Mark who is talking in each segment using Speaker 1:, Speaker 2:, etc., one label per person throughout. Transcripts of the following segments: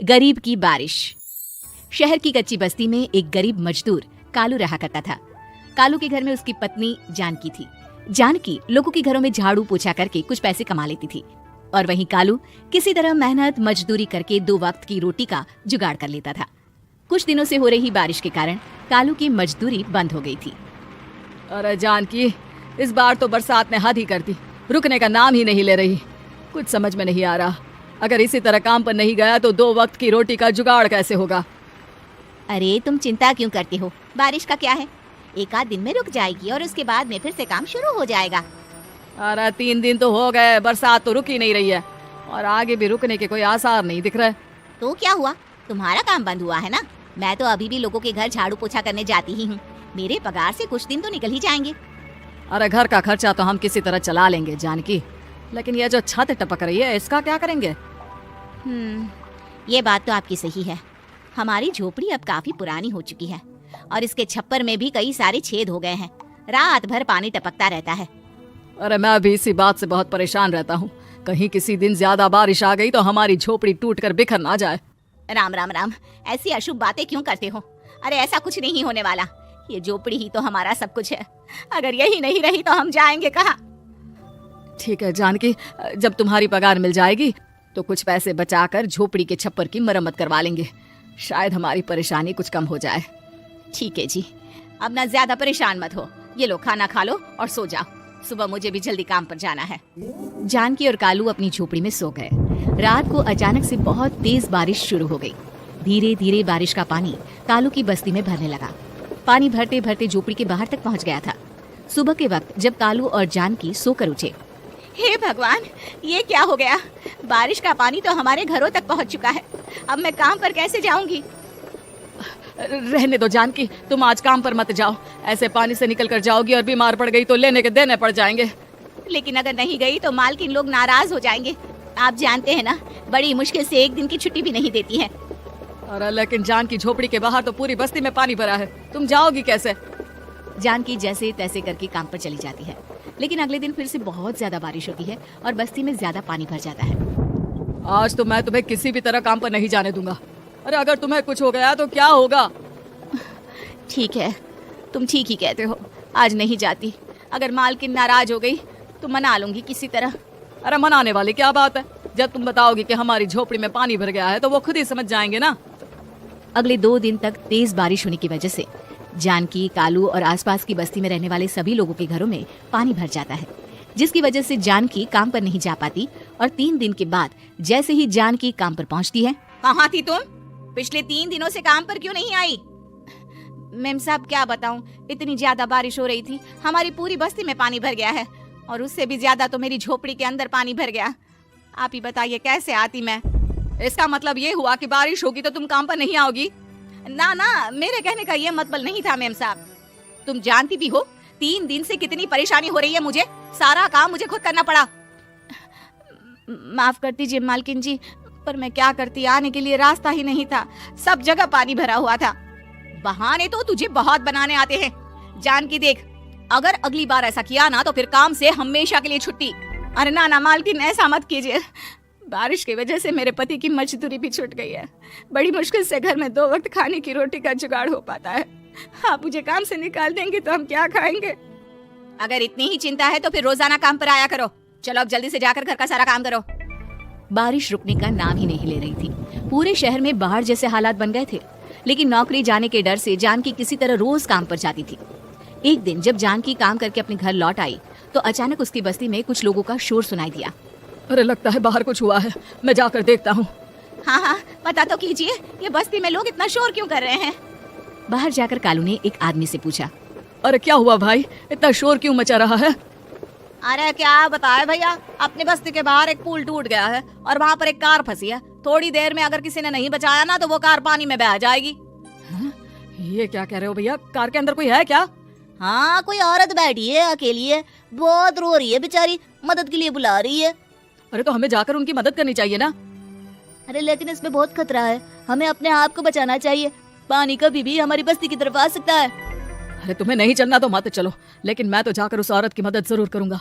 Speaker 1: गरीब की बारिश। शहर की कच्ची बस्ती में एक गरीब मजदूर कालू रहा करता था। कालू के घर में उसकी पत्नी जानकी थी। जानकी लोगों के घरों में झाड़ू पोछा करके कुछ पैसे कमा लेती थी और वहीं कालू किसी तरह मेहनत मजदूरी करके 2 वक्त की रोटी का जुगाड़ कर लेता था। कुछ दिनों से हो रही बारिश के कारण कालू की मजदूरी बंद हो गई थी।
Speaker 2: अरे जानकी, इस बार तो बरसात ने हद ही कर दी, रुकने का नाम ही नहीं ले रही। कुछ समझ में नहीं आ रहा, अगर इसी तरह काम पर नहीं गया तो 2 वक्त की रोटी का जुगाड़ कैसे होगा।
Speaker 3: अरे तुम चिंता क्यों करते हो, बारिश का क्या है, 1 आध दिन में रुक जाएगी और उसके बाद में फिर से काम शुरू हो जाएगा।
Speaker 2: अरे 3 दिन तो हो गए, बरसात तो रुक ही नहीं रही है और आगे भी रुकने के कोई आसार नहीं दिख रहे।
Speaker 3: तो क्या हुआ, तुम्हारा काम बंद हुआ है ना। मैं तो अभी भी लोगों के घर झाड़ू पोछा करने जाती ही हूँ। मेरे पगार से कुछ दिन तो निकल ही जाएंगे।
Speaker 2: अरे घर का खर्चा तो हम किसी तरह चला लेंगे जानकी, लेकिन ये जो छत टपक रही है इसका क्या करेंगे।
Speaker 3: ये बात तो आपकी सही है। हमारी झोपड़ी अब काफी पुरानी हो चुकी है और इसके छप्पर में भी कई सारे छेद हो गए हैं। रात भर पानी टपकता रहता है।
Speaker 2: अरे मैं भी इसी बात से बहुत परेशान रहता हूँ। कहीं किसी दिन ज्यादा बारिश आ गई तो हमारी झोपड़ी टूटकर बिखर ना जाए।
Speaker 3: राम राम राम, ऐसी अशुभ बातें क्यों करते हो। अरे ऐसा कुछ नहीं होने वाला, ये झोपड़ी ही तो हमारा सब कुछ है। अगर यही नहीं रही तो हम जाएंगे कहाँ।
Speaker 2: ठीक है जानकी, जब तुम्हारी पगार मिल जाएगी तो कुछ पैसे बचाकर झोपड़ी के छप्पर की मरम्मत करवा लेंगे, शायद हमारी परेशानी कुछ कम हो जाए।
Speaker 3: ठीक है जी, अब ना ज्यादा परेशान मत हो। ये लो खाना खा लो और सो जाओ, सुबह मुझे भी जल्दी काम पर जाना है।
Speaker 1: जानकी और कालू अपनी झोपड़ी में सो गए। रात को अचानक से बहुत तेज बारिश शुरू हो गई। धीरे धीरे बारिश का पानी कालू की बस्ती में भरने लगा। पानी भरते भरते झोपड़ी के बाहर तक पहुंच गया था। सुबह के वक्त जब कालू और जानकी सोकर उठे,
Speaker 3: हे भगवान, ये क्या हो गया। बारिश का पानी तो हमारे घरों तक पहुंच चुका है। अब मैं काम पर कैसे जाऊंगी।
Speaker 2: रहने दो जानकी, तुम आज काम पर मत जाओ। ऐसे पानी से निकल कर जाओगी और बीमार पड़ गई तो लेने के देने पड़ जाएंगे।
Speaker 3: लेकिन अगर नहीं गई तो मालकिन लोग नाराज हो जाएंगे। आप जानते हैं ना, बड़ी मुश्किल से 1 दिन की छुट्टी भी नहीं देती है।
Speaker 2: अरे लेकिन जानकी, झोपड़ी के बाहर तो पूरी बस्ती में पानी भरा है, तुम जाओगी कैसे।
Speaker 1: जानकी जैसे तैसे करके काम पर चली जाती है, लेकिन अगले दिन फिर से बहुत ज्यादा बारिश होती है और बस्ती में ज्यादा पानी भर जाता है।
Speaker 2: आज तो मैं तुम्हें किसी भी तरह काम पर नहीं जाने दूंगा। अरे अगर तुम्हें कुछ हो गया तो क्या होगा।
Speaker 3: ठीक है, तुम ठीक ही कहते हो, आज नहीं जाती। अगर मालकिन नाराज हो गई तो मना लूंगी किसी तरह।
Speaker 2: अरे मनाने वाली क्या बात है, जब तुम बताओगी कि हमारी झोपड़ी में पानी भर गया है तो वो खुद ही समझ जाएंगे ना।
Speaker 1: अगले 2 दिन तक तेज बारिश होने की वजह से जानकी, कालू और आसपास की बस्ती में रहने वाले सभी लोगों के घरों में पानी भर जाता है, जिसकी वजह से जानकी काम पर नहीं जा पाती। और 3 दिन के बाद जैसे ही जानकी काम पर पहुंचती है,
Speaker 3: कहाँ थी तुम? पिछले 3 दिनों से काम पर क्यों नहीं आई? मैम साहब क्या बताऊं, इतनी ज्यादा बारिश हो रही थी, हमारी पूरी बस्ती में पानी भर गया है और उससे भी ज्यादा तो मेरी झोपड़ी के अंदर पानी भर गया। आप ही बताइए कैसे आती मैं।
Speaker 2: इसका मतलब ये हुआ कि बारिश होगी तो तुम काम पर नहीं आओगी।
Speaker 3: ना ना, मेरे कहने का ये मतलब नहीं था मैम साहब। तुम जानती भी हो 3 दिन से कितनी परेशानी हो रही है मुझे। सारा काम मुझे खुद करना पड़ा। माफ कर दीजिए मालकिन जी, पर मैं क्या करती, आने के लिए रास्ता ही नहीं था, सब जगह पानी भरा हुआ था। बहाने तो तुझे बहुत बनाने आते हैं। जानकी देख, अगर अगली बार ऐसा किया ना तो फिर काम से हमेशा के लिए छुट्टी। अरे ना ना मालकिन, ऐसा मत कीजिए। बारिश की वजह से मेरे पति की मजदूरी भी छूट गई है। बड़ी मुश्किल से घर में 2 वक्त खाने की रोटी का जुगाड़ हो पाता है। आप मुझे काम से निकाल देंगे तो हम क्या खाएंगे। अगर इतनी ही चिंता है तो फिर रोजाना काम पर आया करो। चलो अब जल्दी से जाकर घर का सारा काम करो।
Speaker 1: बारिश रुकने का नाम ही नहीं ले रही थी। पूरे शहर में बाढ़ जैसे हालात बन गए थे, लेकिन नौकरी जाने के डर से जानकी किसी तरह रोज काम पर जाती थी। एक दिन जब जानकी काम करके अपने घर लौट आई तो अचानक उसकी बस्ती में कुछ लोगों का शोर सुनाई दिया।
Speaker 2: अरे लगता है बाहर कुछ हुआ है, मैं जाकर देखता हूँ।
Speaker 3: हाँ हाँ, पता तो कीजिए, ये बस्ती में लोग इतना शोर क्यों कर रहे हैं।
Speaker 1: बाहर जाकर कालू ने एक आदमी से पूछा,
Speaker 2: अरे क्या हुआ भाई, इतना शोर क्यों मचा रहा है।
Speaker 3: अरे क्या बताए भैया, अपनी बस्ती के बाहर एक पुल टूट गया है और वहाँ पर एक कार फंसी है। थोड़ी देर में अगर किसी ने नहीं बचाया ना तो वो कार पानी में बह जाएगी।
Speaker 2: ये क्या कह रहे हो भैया, कार के अंदर कोई है क्या।
Speaker 3: हाँ, कोई औरत बैठी है, अकेली है, बहुत रो रही है बेचारी, मदद के लिए बुला रही है।
Speaker 2: अरे तो हमें जाकर उनकी मदद करनी चाहिए ना।
Speaker 3: अरे लेकिन इसमें बहुत खतरा है, हमें अपने आप को बचाना चाहिए। पानी कभी भी हमारी बस्ती की तरफ आ सकता है।
Speaker 2: अरे तुम्हें नहीं चलना तो मत चलो, लेकिन मैं तो जाकर उस औरत की मदद जरूर करूंगा।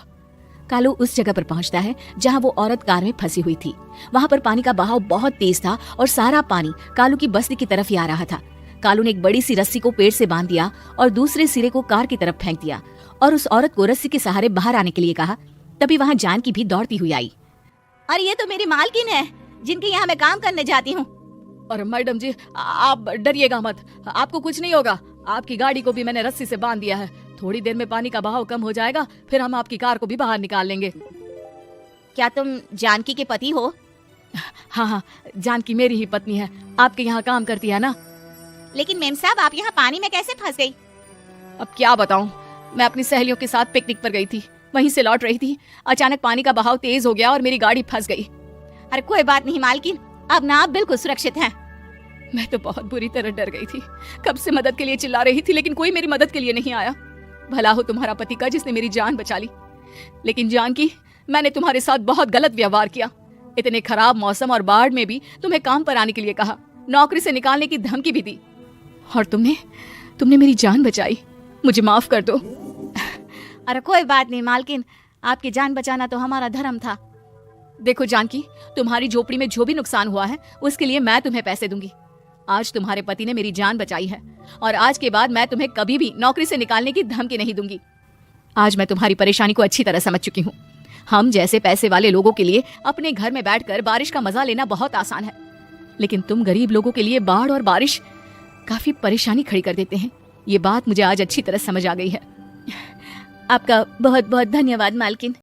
Speaker 1: कालू उस जगह पर पहुंचता है जहां वो औरत कार में फंसी हुई थी। वहां पर पानी का बहाव बहुत तेज था और सारा पानी कालू की बस्ती की तरफ ही आ रहा था। कालू ने एक बड़ी सी रस्सी को पेड़ से बांध दिया और दूसरे सिरे को कार की तरफ फेंक दिया और उस औरत को रस्सी के सहारे बाहर आने के लिए कहा। तभी वहां जानकी भी दौड़ती हुई आई।
Speaker 3: अरे ये तो मेरी मालकिन है जिनके यहाँ मैं काम करने जाती हूँ।
Speaker 2: और मैडम जी आप डरिएगा मत, आपको कुछ नहीं होगा। आपकी गाड़ी को भी मैंने रस्सी से बांध दिया है। थोड़ी देर में पानी का बहाव कम हो जाएगा, फिर हम आपकी कार को भी बाहर निकाल लेंगे।
Speaker 3: क्या तुम जानकी के पति हो?
Speaker 2: हाँ हाँ, जानकी मेरी ही पत्नी है, आपके यहाँ काम करती है ना।
Speaker 3: लेकिन मेम साहब आप यहाँ पानी में कैसे फंस गई?
Speaker 2: अब क्या बताऊं, मैं अपनी सहेलियों के साथ पिकनिक पर गई थी, वहीं से लौट रही थी। अचानक पानी का बहाव तेज हो गया और मेरी गाड़ी फंस गई।
Speaker 3: अरे कोई बात नहीं मालकिन, अब ना आप बिल्कुल सुरक्षित हैं।
Speaker 2: मैं तो बहुत बुरी तरह डर गई थी। कब से मदद के लिए चिल्ला रही थी, लेकिन कोई मेरी मदद के लिए नहीं आया। भला हो तुम्हारा पति का जिसने मेरी जान बचा ली। लेकिन जानकी, मैंने तुम्हारे साथ बहुत गलत व्यवहार किया। इतने खराब मौसम और बाढ़ में भी तुम्हें काम पर आने के लिए कहा, नौकरी से निकालने की धमकी भी दी, और तुमने मेरी जान बचाई। मुझे माफ कर दो।
Speaker 3: अरे कोई बात नहीं मालकिन, आपकी जान बचाना तो हमारा धर्म था।
Speaker 2: देखो जानकी, तुम्हारी झोपड़ी में जो भी नुकसान हुआ है उसके लिए मैं तुम्हें पैसे दूंगी। आज तुम्हारे पति ने मेरी जान बचाई है और आज के बाद मैं तुम्हें कभी भी नौकरी से निकालने की धमकी नहीं दूंगी। आज मैं तुम्हारी परेशानी को अच्छी तरह समझ चुकी हूँ। हम जैसे पैसे वाले लोगों के लिए अपने घर में बैठकर बारिश का मजा लेना बहुत आसान है, लेकिन तुम गरीब लोगों के लिए बाढ़ और बारिश काफी परेशानी खड़ी कर देते हैं। ये बात मुझे आज अच्छी तरह समझ आ गई है।
Speaker 3: आपका बहुत बहुत धन्यवाद मालकिन।